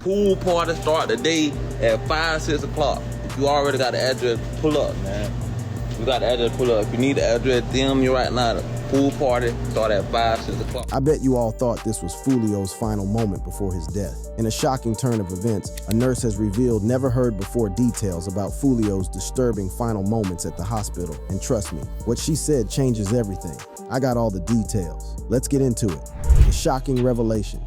Pool party start today at 5, 6 o'clock. If you already got the address, pull up, man. You got the address, pull up. If you need the address, DM me right now. The pool party start at 5, 6 o'clock. I bet you all thought this was Foolio's final moment before his death. In a shocking turn of events, a nurse has revealed never-heard-before details about Foolio's disturbing final moments at the hospital. And trust me, what she said changes everything. I got all the details. Let's get into it. The shocking revelation.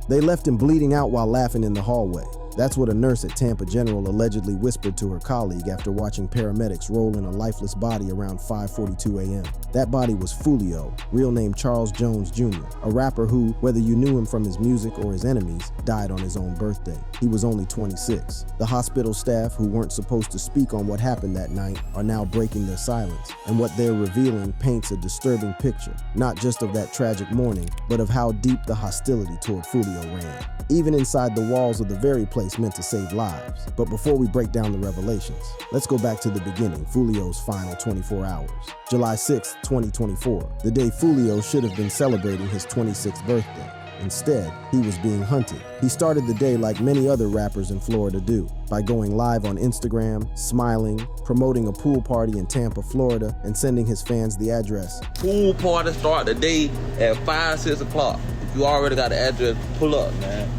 They left him bleeding out while laughing in the hallway. That's what a nurse at Tampa General allegedly whispered to her colleague after watching paramedics roll in a lifeless body around 5:42 a.m. That body was Foolio, real name Charles Jones Jr., a rapper who, whether you knew him from his music or his enemies, died on his own birthday. He was only 26. The hospital staff, who weren't supposed to speak on what happened that night, are now breaking their silence, and what they're revealing paints a disturbing picture, not just of that tragic morning, but of how deep the hostility toward Foolio ran, even inside the walls of the very place meant to save lives. But before we break down the revelations, let's go back to the beginning, Foolio's final 24 hours. July 6, 2024, the day Foolio should have been celebrating his 26th birthday. Instead, he was being hunted. He started the day like many other rappers in Florida do, by going live on Instagram, smiling, promoting a pool party in Tampa, Florida, and sending his fans the address. Pool party start today at 5, 6 o'clock. If you already got the address, pull up, man.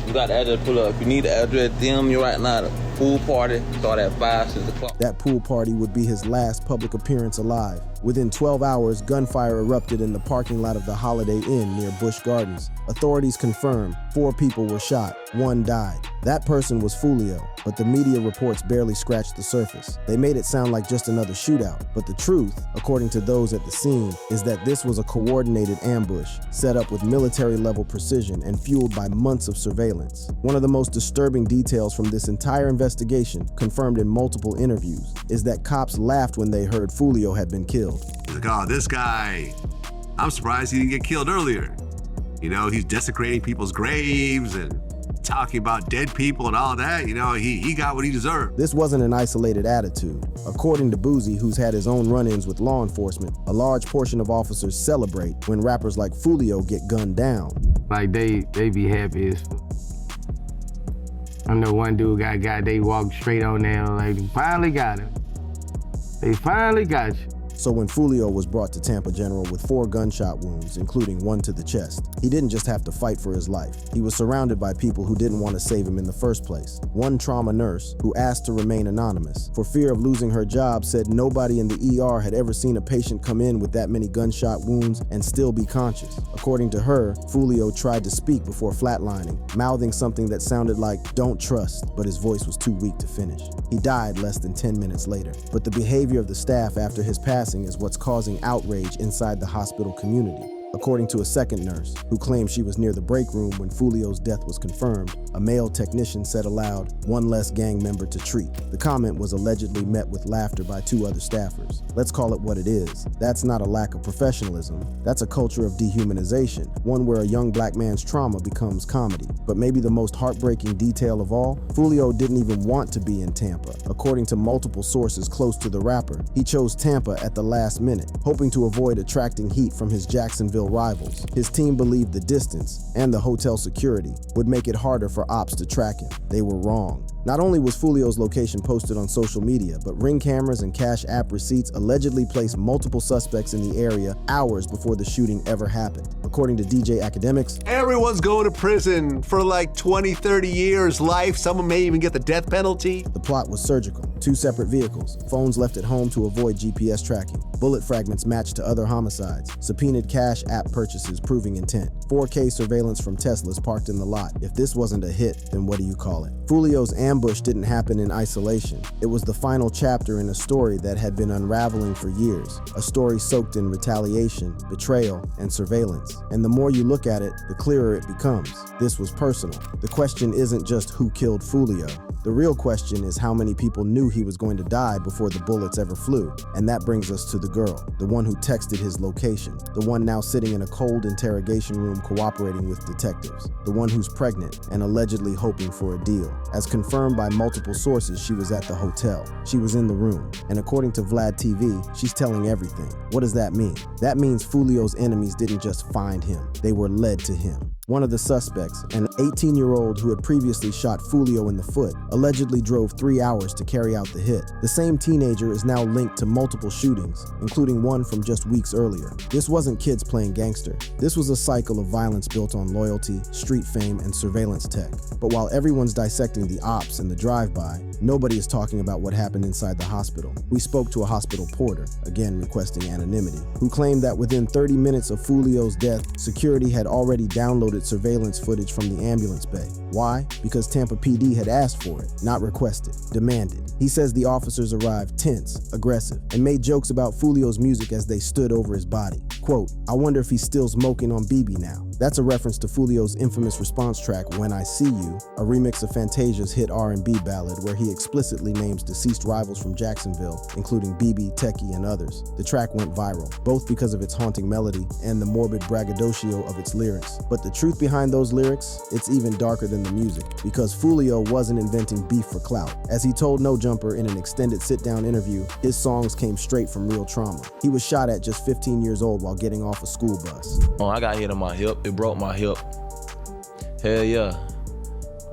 You got the address, pull up. If you need the address, DM me right now. The pool party start at 5, 6 o'clock. That pool party would be his last public appearance alive. Within 12 hours, gunfire erupted in the parking lot of the Holiday Inn near Busch Gardens. Authorities confirmed 4 people were shot, 1 died. That person was Foolio, but the media reports barely scratched the surface. They made it sound like just another shootout, but the truth, according to those at the scene, is that this was a coordinated ambush, set up with military-level precision and fueled by months of surveillance. One of the most disturbing details from this entire investigation, confirmed in multiple interviews, is that cops laughed when they heard Foolio had been killed. He's like, oh, this guy, I'm surprised he didn't get killed earlier. You know, he's desecrating people's graves and talking about dead people and all that. You know, he got what he deserved. This wasn't an isolated attitude. According to Boozy, who's had his own run-ins with law enforcement, a large portion of officers celebrate when rappers like Foolio get gunned down. Like they be happy as fuck. I know one dude got they walked straight on down, like, they finally got him. They finally got you. So when Foolio was brought to Tampa General with 4 gunshot wounds, including 1 to the chest, he didn't just have to fight for his life. He was surrounded by people who didn't want to save him in the first place. One trauma nurse, who asked to remain anonymous, for fear of losing her job, said nobody in the ER had ever seen a patient come in with that many gunshot wounds and still be conscious. According to her, Foolio tried to speak before flatlining, mouthing something that sounded like, "don't trust," but his voice was too weak to finish. He died less than 10 minutes later. But the behavior of the staff after his passing is what's causing outrage inside the hospital community. According to a second nurse, who claimed she was near the break room when Foolio's death was confirmed, a male technician said aloud, "one less gang member to treat." The comment was allegedly met with laughter by 2 other staffers. Let's call it what it is. That's not a lack of professionalism. That's a culture of dehumanization, one where a young black man's trauma becomes comedy. But maybe the most heartbreaking detail of all, Foolio didn't even want to be in Tampa. According to multiple sources close to the rapper, he chose Tampa at the last minute, hoping to avoid attracting heat from his Jacksonville rivals. His team believed the distance and the hotel security would make it harder for ops to track him. They were wrong. Not only was Foolio's location posted on social media, but Ring cameras and Cash App receipts allegedly placed multiple suspects in the area hours before the shooting ever happened. According to DJ Academics, everyone's going to prison for like 20, 30 years, life. Someone may even get the death penalty. The plot was surgical. 2 separate vehicles, phones left at home to avoid GPS tracking, bullet fragments matched to other homicides, subpoenaed Cash App purchases proving intent, 4K surveillance from Teslas parked in the lot. If this wasn't a hit, then what do you call it? Foolio's ambush didn't happen in isolation. It was the final chapter in a story that had been unraveling for years, a story soaked in retaliation, betrayal, and surveillance. And the more you look at it, the clearer it becomes. This was personal. The question isn't just who killed Foolio. The real question is how many people knew he was going to die before the bullets ever flew. And that brings us to the girl, the one who texted his location, the one now sitting in a cold interrogation room cooperating with detectives, the one who's pregnant and allegedly hoping for a deal. As confirmed by multiple sources, she was at the hotel. She was in the room. And according to Vlad TV, she's telling everything. What does that mean? That means Foolio's enemies didn't just find him. They were led to him. One of the suspects, an 18-year-old who had previously shot Foolio in the foot, allegedly drove 3 hours to carry out the hit. The same teenager is now linked to multiple shootings, including one from just weeks earlier. This wasn't kids playing gangster. This was a cycle of violence built on loyalty, street fame, and surveillance tech. But while everyone's dissecting the ops and the drive-by, nobody is talking about what happened inside the hospital. We spoke to a hospital porter, again requesting anonymity, who claimed that within 30 minutes of Foolio's death, security had already downloaded surveillance footage from the ambulance bay. Why? Because Tampa PD had asked for it, not requested, demanded. He says the officers arrived tense, aggressive, and made jokes about Foolio's music as they stood over his body. Quote, "I wonder if he's still smoking on BB now." That's a reference to Foolio's infamous response track, When I See You, a remix of Fantasia's hit R&B ballad where he explicitly names deceased rivals from Jacksonville, including BB, Techie, and others. The track went viral, both because of its haunting melody and the morbid braggadocio of its lyrics. But the truth behind those lyrics, it's even darker than the music, because Foolio wasn't inventing beef for clout. As he told No Jumper in an extended sit-down interview, his songs came straight from real trauma. He was shot at just 15 years old while getting off a school bus. Oh, I got hit on my hip. It broke my hip. Hell yeah.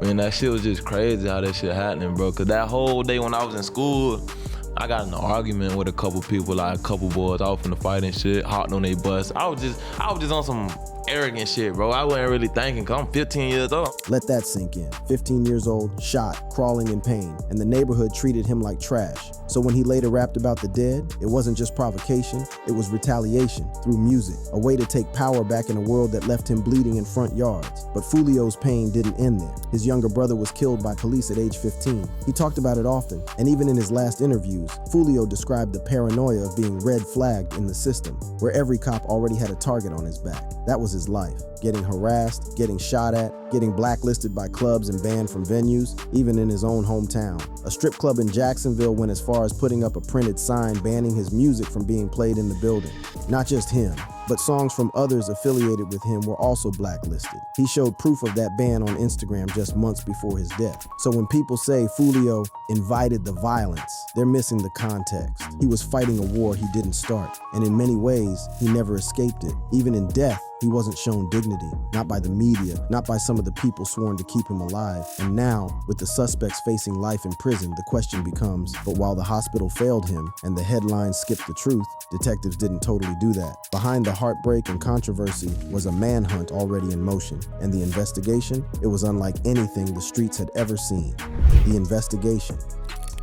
Man, that shit was just crazy how that shit happening, bro. Cause that whole day when I was in school, I got in an argument with a couple people, like a couple boys. I was finna fight and shit, hopped on their bus. I was just on some arrogant shit, bro. I wasn't really thinking, cause I'm 15 years old. Let that sink in. 15 years old, shot, crawling in pain, and the neighborhood treated him like trash. So when he later rapped about the dead, it wasn't just provocation, it was retaliation through music, a way to take power back in a world that left him bleeding in front yards. But Foolio's pain didn't end there. His younger brother was killed by police at age 15. He talked about it often, and even in his last interviews, Foolio described the paranoia of being red flagged in the system, where every cop already had a target on his back. That was his life. Getting harassed, getting shot at, getting blacklisted by clubs and banned from venues, even in his own hometown. A strip club in Jacksonville went as far as putting up a printed sign banning his music from being played in the building. Not just him, but songs from others affiliated with him were also blacklisted. He showed proof of that ban on Instagram just months before his death. So when people say Foolio invited the violence, they're missing the context. He was fighting a war he didn't start, and in many ways, he never escaped it. Even in death, he wasn't shown dignity, not by the media, not by some of the people sworn to keep him alive. And now, with the suspects facing life in prison, the question becomes, but while the hospital failed him and the headlines skipped the truth, detectives didn't totally do that. Behind the heartbreak and controversy was a manhunt already in motion, and the investigation, it was unlike anything the streets had ever seen. The investigation.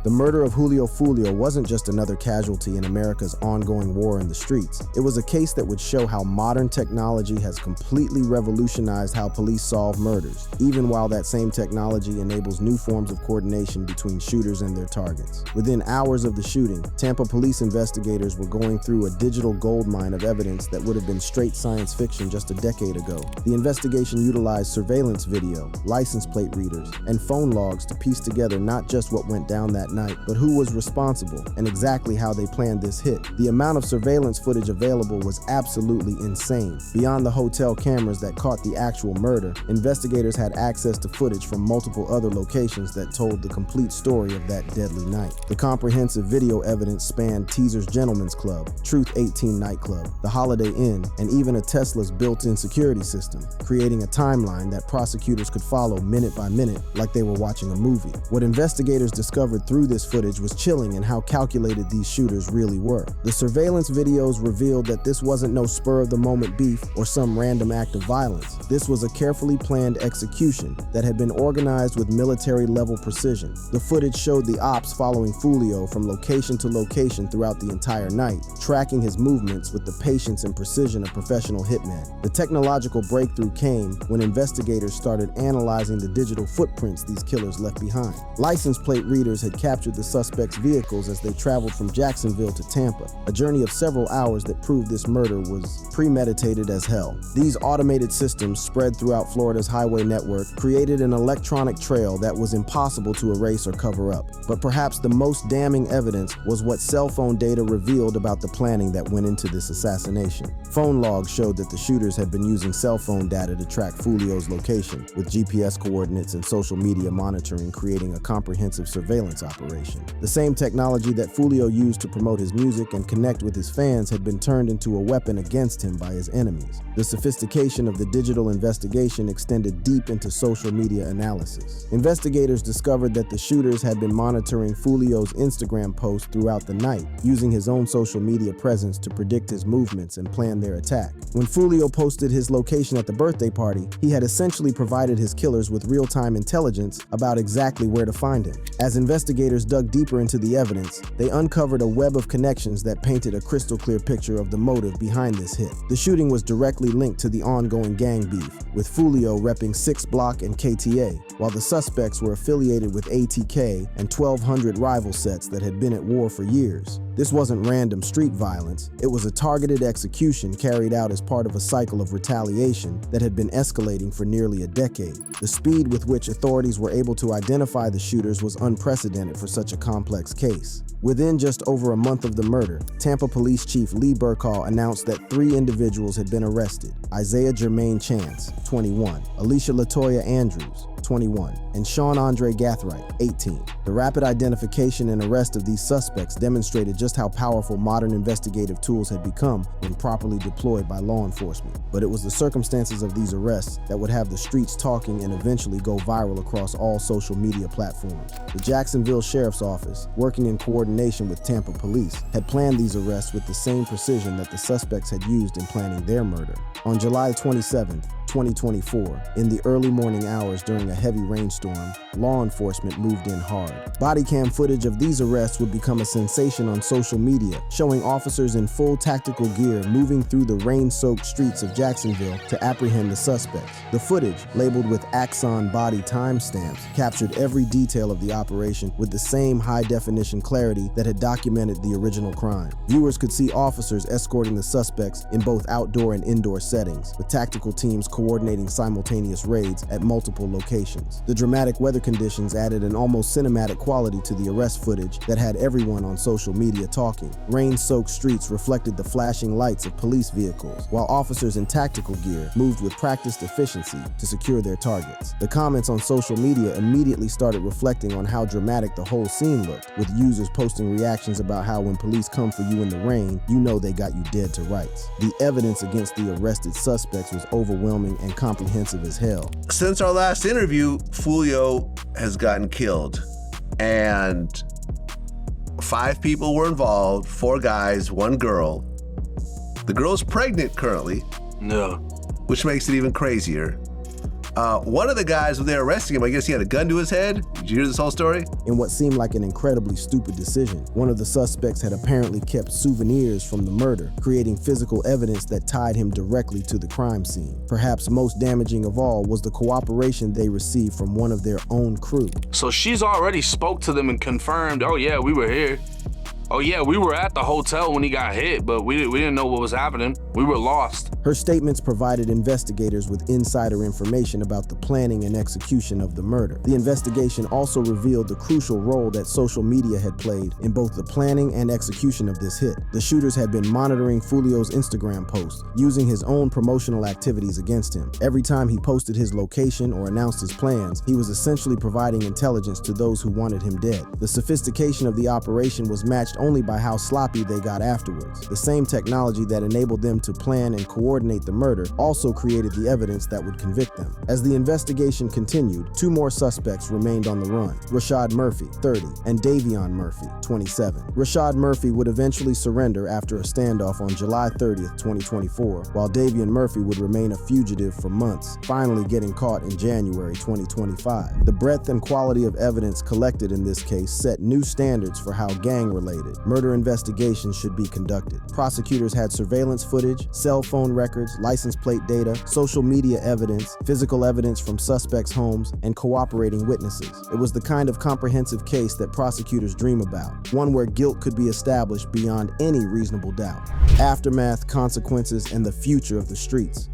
The murder of Julio Foolio wasn't just another casualty in America's ongoing war in the streets. It was a case that would show how modern technology has completely revolutionized how police solve murders, even while that same technology enables new forms of coordination between shooters and their targets. Within hours of the shooting, Tampa police investigators were going through a digital goldmine of evidence that would have been straight science fiction just a decade ago. The investigation utilized surveillance video, license plate readers, and phone logs to piece together not just what went down that night, but who was responsible and exactly how they planned this hit. The amount of surveillance footage available was absolutely insane. Beyond the hotel cameras that caught the actual murder, investigators had access to footage from multiple other locations that told the complete story of that deadly night. The comprehensive video evidence spanned Teaser's Gentleman's Club, Truth 18 nightclub, the Holiday Inn, and even a Tesla's built-in security system, creating a timeline that prosecutors could follow minute by minute like they were watching a movie. What investigators discovered through this footage was chilling in how calculated these shooters really were. The surveillance videos revealed that this wasn't no spur-of-the-moment beef or some random act of violence. This was a carefully planned execution that had been organized with military-level precision. The footage showed the ops following Foolio from location to location throughout the entire night, tracking his movements with the patience and precision of professional hitmen. The technological breakthrough came when investigators started analyzing the digital footprints these killers left behind. License plate readers had captured the suspects' vehicles as they traveled from Jacksonville to Tampa, a journey of several hours that proved this murder was premeditated as hell. These automated systems spread throughout Florida's highway network created an electronic trail that was impossible to erase or cover up. But perhaps the most damning evidence was what cell phone data revealed about the planning that went into this assassination. Phone logs showed that the shooters had been using cell phone data to track Foolio's location, with GPS coordinates and social media monitoring creating a comprehensive surveillance operation. operation. The same technology that Foolio used to promote his music and connect with his fans had been turned into a weapon against him by his enemies. The sophistication of the digital investigation extended deep into social media analysis. Investigators discovered that the shooters had been monitoring Foolio's Instagram posts throughout the night, using his own social media presence to predict his movements and plan their attack. When Foolio posted his location at the birthday party, he had essentially provided his killers with real-time intelligence about exactly where to find him. As investigators dug deeper into the evidence, they uncovered a web of connections that painted a crystal-clear picture of the motive behind this hit. The shooting was directly linked to the ongoing gang beef, with Foolio repping 6 Block and KTA, while the suspects were affiliated with ATK and 1,200 rival sets that had been at war for years. This wasn't random street violence, it was a targeted execution carried out as part of a cycle of retaliation that had been escalating for nearly a decade. The speed with which authorities were able to identify the shooters was unprecedented for such a complex case. Within just over a month of the murder, Tampa Police Chief Lee Burkall announced that 3 individuals had been arrested: Isaiah Jermaine Chance, 21, Alicia Latoya Andrews, 21, and Sean Andre Gathright, 18. The rapid identification and arrest of these suspects demonstrated just how powerful modern investigative tools had become when properly deployed by law enforcement. But it was the circumstances of these arrests that would have the streets talking and eventually go viral across all social media platforms. The Jacksonville Sheriff's Office, working in coordination with Tampa Police, had planned these arrests with the same precision that the suspects had used in planning their murder. On July 27, 2024, in the early morning hours during a heavy rainstorm, law enforcement moved in hard. Body cam footage of these arrests would become a sensation on social media, showing officers in full tactical gear moving through the rain-soaked streets of Jacksonville to apprehend the suspects. The footage, labeled with Axon body timestamps, captured every detail of the operation with the same high-definition clarity that had documented the original crime. Viewers could see officers escorting the suspects in both outdoor and indoor settings, with tactical teams coordinating simultaneous raids at multiple locations. The dramatic weather conditions added an almost cinematic quality to the arrest footage that had everyone on social media talking. Rain-soaked streets reflected the flashing lights of police vehicles, while officers in tactical gear moved with practiced efficiency to secure their targets. The comments on social media immediately started reflecting on how dramatic the whole scene looked, with users posting reactions about how when police come for you in the rain, you know they got you dead to rights. The evidence against the arrested suspects was overwhelming and comprehensive as hell. Since our last interview, Foolio has gotten killed, and 5 people were involved, 4 guys, 1 girl. The girl's pregnant currently. No. Which makes it even crazier. One of the guys when they were arresting him, I guess he had a gun to his head. Did you hear this whole story? In what seemed like an incredibly stupid decision, one of the suspects had apparently kept souvenirs from the murder, creating physical evidence that tied him directly to the crime scene. Perhaps most damaging of all was the cooperation they received from one of their own crew. So she's already spoke to them and confirmed, oh yeah, we were here. Oh yeah, we were at the hotel when he got hit, but we didn't know what was happening. We were lost. Her statements provided investigators with insider information about the planning and execution of the murder. The investigation also revealed the crucial role that social media had played in both the planning and execution of this hit. The shooters had been monitoring Foolio's Instagram posts, using his own promotional activities against him. Every time he posted his location or announced his plans, he was essentially providing intelligence to those who wanted him dead. The sophistication of the operation was matched only by how sloppy they got afterwards. The same technology that enabled them to plan and coordinate the murder also created the evidence that would convict them. As the investigation continued, 2 more suspects remained on the run: Rashad Murphy, 30, and Davion Murphy, 27. Rashad Murphy would eventually surrender after a standoff on July 30th, 2024, while Davion Murphy would remain a fugitive for months, finally getting caught in January 2025. The breadth and quality of evidence collected in this case set new standards for how gang-related murder investigations should be conducted. Prosecutors had surveillance footage, cell phone records, license plate data, social media evidence, physical evidence from suspects' homes, and cooperating witnesses. It was the kind of comprehensive case that prosecutors dream about, one where guilt could be established beyond any reasonable doubt. Aftermath, consequences, and the future of the streets.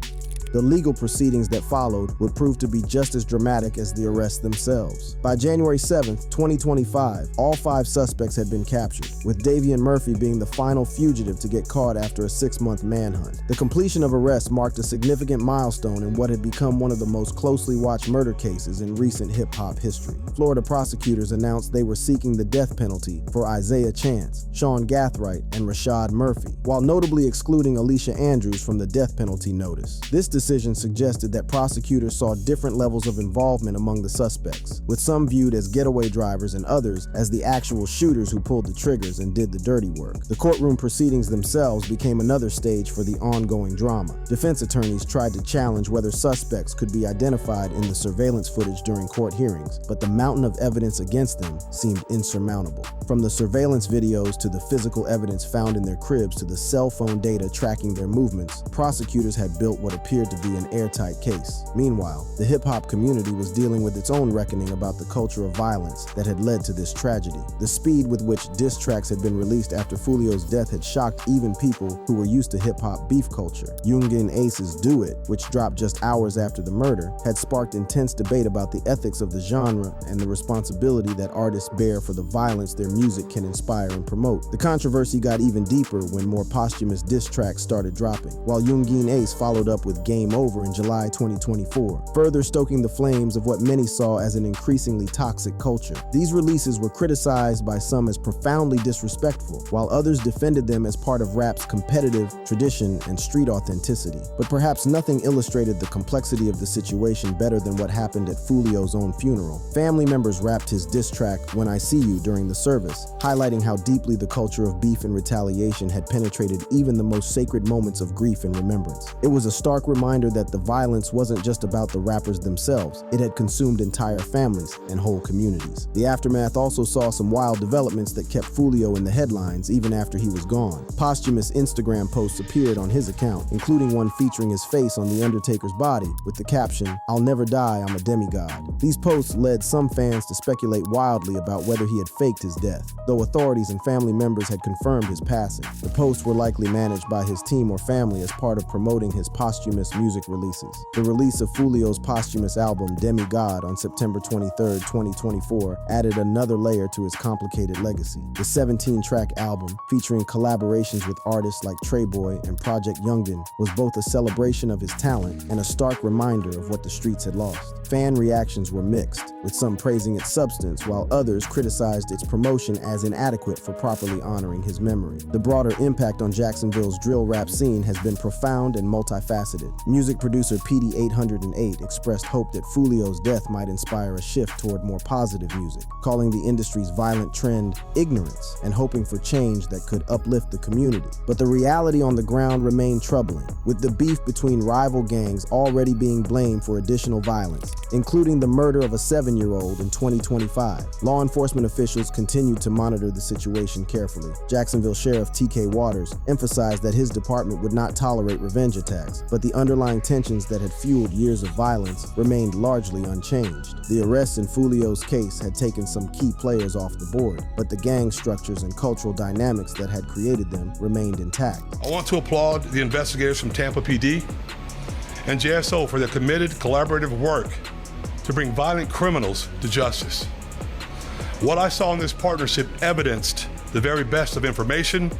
The legal proceedings that followed would prove to be just as dramatic as the arrests themselves. By January 7th, 2025, all 5 suspects had been captured, with Davian Murphy being the final fugitive to get caught after a 6-month manhunt. The completion of arrests marked a significant milestone in what had become one of the most closely watched murder cases in recent hip-hop history. Florida prosecutors announced they were seeking the death penalty for Isaiah Chance, Sean Gathright, and Rashad Murphy, while notably excluding Alicia Andrews from the death penalty notice. This decision suggested that prosecutors saw different levels of involvement among the suspects, with some viewed as getaway drivers and others as the actual shooters who pulled the triggers and did the dirty work. The courtroom proceedings themselves became another stage for the ongoing drama. Defense attorneys tried to challenge whether suspects could be identified in the surveillance footage during court hearings, but the mountain of evidence against them seemed insurmountable. From the surveillance videos to the physical evidence found in their cribs to the cell phone data tracking their movements, prosecutors had built what appeared to be an airtight case. Meanwhile, the hip-hop community was dealing with its own reckoning about the culture of violence that had led to this tragedy. The speed with which diss tracks had been released after Foolio's death had shocked even people who were used to hip-hop beef culture. Yungeen Ace's Do It, which dropped just hours after the murder, had sparked intense debate about the ethics of the genre and the responsibility that artists bear for the violence their music can inspire and promote. The controversy got even deeper when more posthumous diss tracks started dropping, while Yungeen Ace followed up with Game Over in July 2024, further stoking the flames of what many saw as an increasingly toxic culture. These releases were criticized by some as profoundly disrespectful, while others defended them as part of rap's competitive tradition and street authenticity. But perhaps nothing illustrated the complexity of the situation better than what happened at Foolio's own funeral. Family members rapped his diss track, When I See You, during the service, highlighting how deeply the culture of beef and retaliation had penetrated even the most sacred moments of grief and remembrance. It was a stark reminder that the violence wasn't just about the rappers themselves, it had consumed entire families and whole communities. The aftermath also saw some wild developments that kept Foolio in the headlines even after he was gone. Posthumous Instagram posts appeared on his account, including one featuring his face on The Undertaker's body with the caption, I'll never die, I'm a demigod. These posts led some fans to speculate wildly about whether he had faked his death, though authorities and family members had confirmed his passing. The posts were likely managed by his team or family as part of promoting his posthumous music releases. The release of Foolio's posthumous album, Demigod, on September 23, 2024, added another layer to his complicated legacy. The 17-track album, featuring collaborations with artists like Treyboy and Project Yungeen, was both a celebration of his talent and a stark reminder of what the streets had lost. Fan reactions were mixed, with some praising its substance while others criticized its promotion as inadequate for properly honoring his memory. The broader impact on Jacksonville's drill rap scene has been profound and multifaceted. Music producer PD808 expressed hope that Foolio's death might inspire a shift toward more positive music, calling the industry's violent trend ignorance and hoping for change that could uplift the community. But the reality on the ground remained troubling, with the beef between rival gangs already being blamed for additional violence, including the murder of a 7-year-old in 2025. Law enforcement officials continued to monitor the situation carefully. Jacksonville Sheriff T.K. Waters emphasized that his department would not tolerate revenge attacks, but the underlying tensions that had fueled years of violence remained largely unchanged. The arrests in Foolio's case had taken some key players off the board, but the gang structures and cultural dynamics that had created them remained intact. I want to applaud the investigators from Tampa PD and JSO for their committed, collaborative work to bring violent criminals to justice. What I saw in this partnership evidenced the very best of information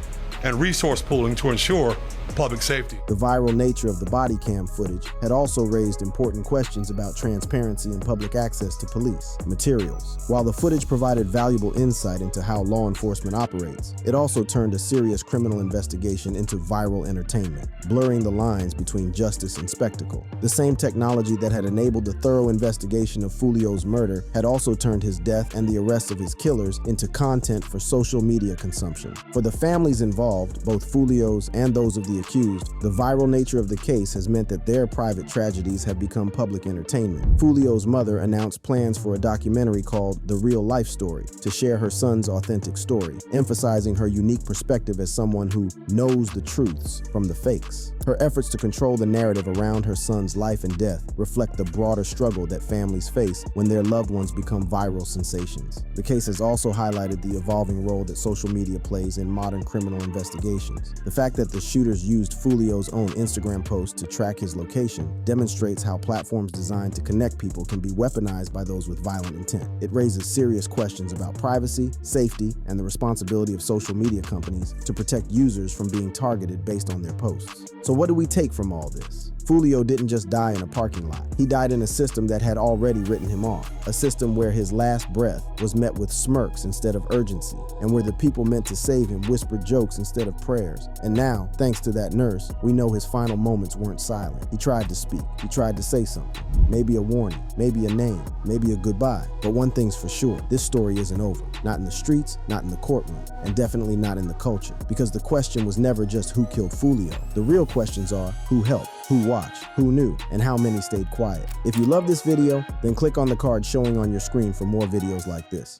and resource pooling to ensure public safety. The viral nature of the body cam footage had also raised important questions about transparency and public access to police materials. While the footage provided valuable insight into how law enforcement operates, it also turned a serious criminal investigation into viral entertainment, blurring the lines between justice and spectacle. The same technology that had enabled the thorough investigation of Foolio's murder had also turned his death and the arrest of his killers into content for social media consumption. For the families involved, both Foolio's and those of the accused, the viral nature of the case has meant that their private tragedies have become public entertainment. Foolio's mother announced plans for a documentary called The Real Life Story to share her son's authentic story, emphasizing her unique perspective as someone who knows the truths from the fakes. Her efforts to control the narrative around her son's life and death reflect the broader struggle that families face when their loved ones become viral sensations. The case has also highlighted the evolving role that social media plays in modern criminal investigations. investigations. The fact that the shooters used Foolio's own Instagram post to track his location demonstrates how platforms designed to connect people can be weaponized by those with violent intent. It raises serious questions about privacy, safety, and the responsibility of social media companies to protect users from being targeted based on their posts. So what do we take from all this? Foolio didn't just die in a parking lot. He died in a system that had already written him off, a system where his last breath was met with smirks instead of urgency, and where the people meant to save him whispered jokes instead of prayers. And now, thanks to that nurse, we know his final moments weren't silent. He tried to speak. He tried to say something. Maybe a warning, maybe a name, maybe a goodbye. But one thing's for sure, this story isn't over. Not in the streets, not in the courtroom, and definitely not in the culture. Because the question was never just who killed Foolio. The real questions are who helped, who watched, who knew, and how many stayed quiet. If you love this video, then click on the card showing on your screen for more videos like this.